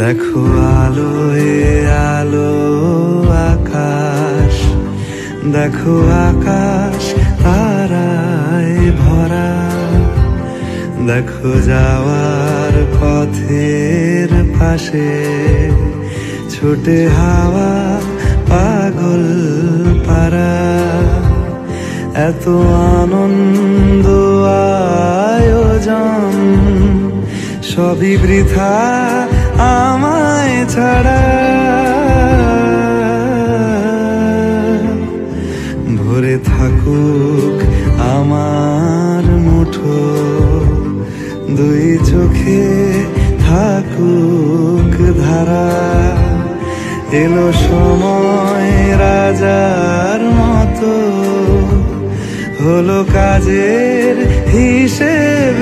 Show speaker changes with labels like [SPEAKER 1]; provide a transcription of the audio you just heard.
[SPEAKER 1] দেখো আলোয় আলো আকাশ, দেখো আকাশ তারায় ভরা, দেখো যাওয়ার পথের পাশে ছুটে হাওয়া পাগল পারা। এত আনন্দ আয়োজন সবই বৃথা আমায় ছাড়া। ভরে থাকুক আমার মুঠো, দুই চোখে থাকুক ধারা। এলো সময় রাজার মতো, হলো কাজের হিসেব।